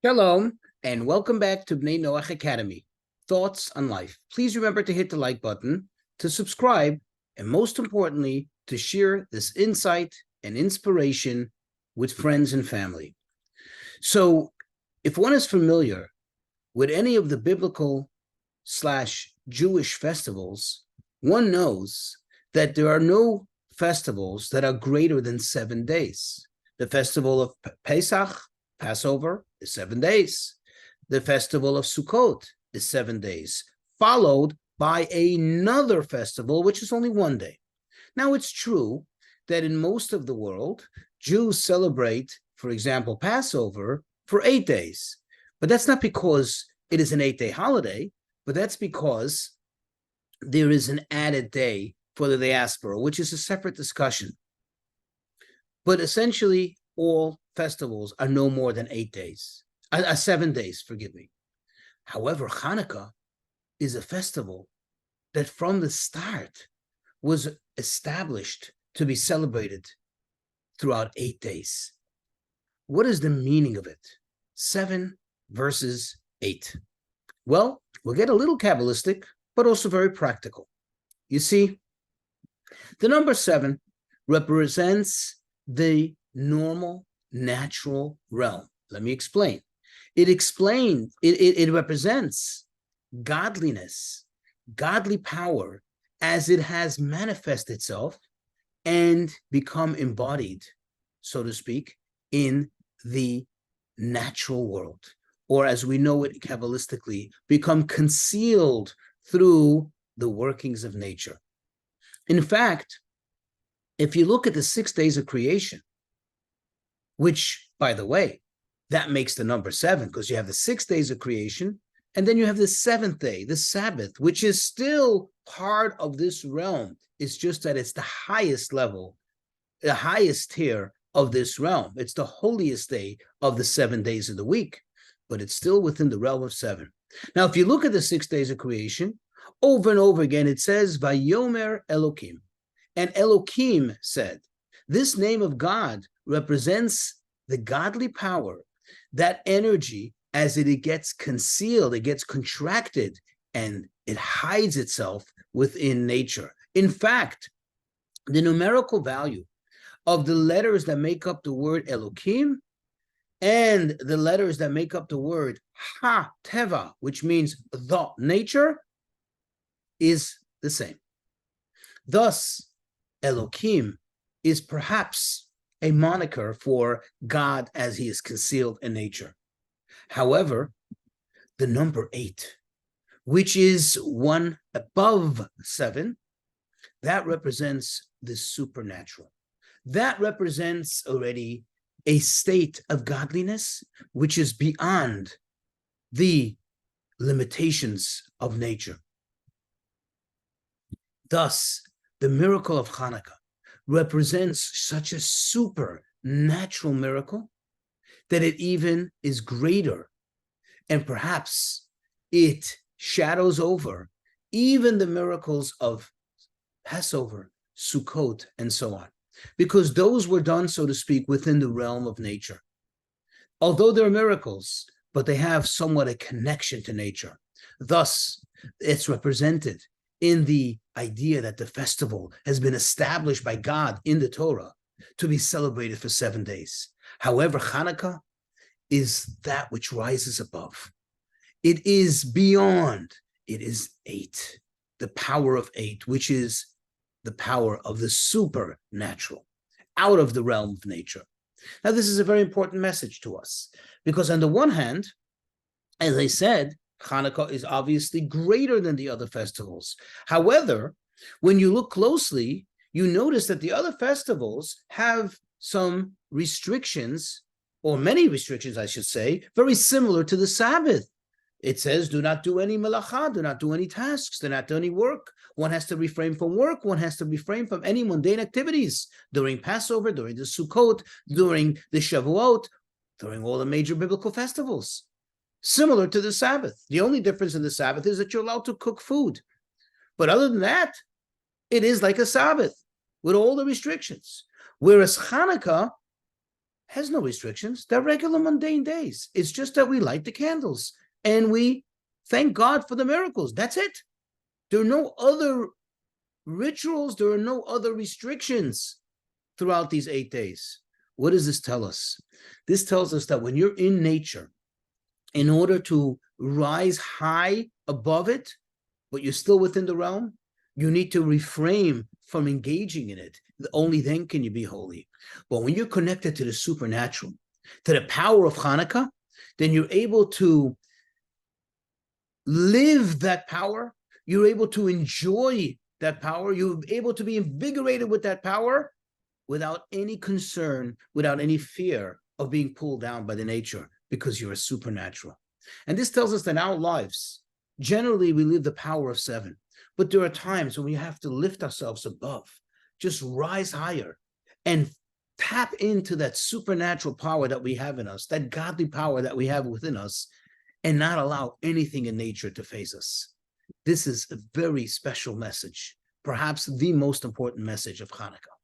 Shalom, and welcome back to Bnei Noach Academy, Thoughts on Life. Please remember to hit the like button, to subscribe, and most importantly, to share this insight and inspiration with friends and family. So, if one is familiar with any of the biblical/Jewish festivals, one knows that there are no festivals that are greater than 7 days. The festival of Pesach, Passover, is 7 days. The festival of Sukkot is 7 days, followed by another festival, which is only 1 day. Now, it's true that in most of the world, Jews celebrate, for example, Passover for 8 days. But that's not because it is an 8-day holiday, but that's because there is an added day for the diaspora, which is a separate discussion. But essentially, all festivals are no more than 8 days, 7 days, forgive me. However, Chanukah is a festival that from the start was established to be celebrated throughout 8 days. What is the meaning of it? 7 versus 8. Well, we'll get a little Kabbalistic, but also very practical. You see, the number 7 represents the normal, natural realm. Let me explain. It represents godliness, godly power, as it has manifested itself and become embodied, so to speak, in the natural world, or as we know it Kabbalistically, become concealed through the workings of nature. In fact, if you look at the 6 days of creation, which, by the way, that makes the number 7, because you have the 6 days of creation, and then you have the 7th day, the Sabbath, which is still part of this realm. It's just that it's the highest level, the highest tier of this realm. It's the holiest day of the 7 days of the week, but it's still within the realm of 7. Now, if you look at the 6 days of creation, over and over again, it says, Vayomer Elokim. And Elokim said, this name of God represents the godly power, that energy, as it gets concealed, it gets contracted, and it hides itself within nature. In fact, the numerical value of the letters that make up the word Elokim and the letters that make up the word Ha-Teva, which means the nature, is the same. Thus, Elokim is perhaps a moniker for God as he is concealed in nature. However, the number 8, which is one above 7, that represents the supernatural. That represents already a state of godliness which is beyond the limitations of nature. Thus, the miracle of Chanukah represents such a supernatural miracle that it even is greater, and perhaps it shadows over even the miracles of Passover, Sukkot, and so on, because those were done, so to speak, within the realm of nature. Although they're miracles, but they have somewhat a connection to nature. Thus, it's represented in the idea that the festival has been established by God in the Torah to be celebrated for 7 days. However, Chanukah is that which rises above. It is beyond. It is 8, the power of 8, which is the power of the supernatural, out of the realm of nature. Now, this is a very important message to us, because on the one hand, as I said, Chanukah is obviously greater than the other festivals. However, when you look closely, you notice that the other festivals have some restrictions, or many restrictions, I should say, very similar to the Sabbath. It says, do not do any malacha, do not do any tasks, do not do any work. One has to refrain from work. One has to refrain from any mundane activities during Passover, during the Sukkot, during the Shavuot, during all the major biblical festivals. Similar to the Sabbath. The only difference in the Sabbath is that you're allowed to cook food. But other than that, it is like a Sabbath with all the restrictions. Whereas Chanukah has no restrictions. They're regular mundane days. It's just that we light the candles and we thank God for the miracles. That's it. There are no other rituals. There are no other restrictions throughout these 8 days. What does this tell us? This tells us that when you're in nature, in order to rise high above it, but you're still within the realm, you need to refrain from engaging in it. Only then can you be holy. But when you're connected to the supernatural, to the power of Chanukah, then you're able to live that power. You're able to enjoy that power. You're able to be invigorated with that power without any concern, without any fear of being pulled down by the nature, because you're a supernatural. And this tells us that in our lives, generally we live the power of 7. But there are times when we have to lift ourselves above, just rise higher and tap into that supernatural power that we have in us, that godly power that we have within us, and not allow anything in nature to phase us. This is a very special message, perhaps the most important message of Chanukah.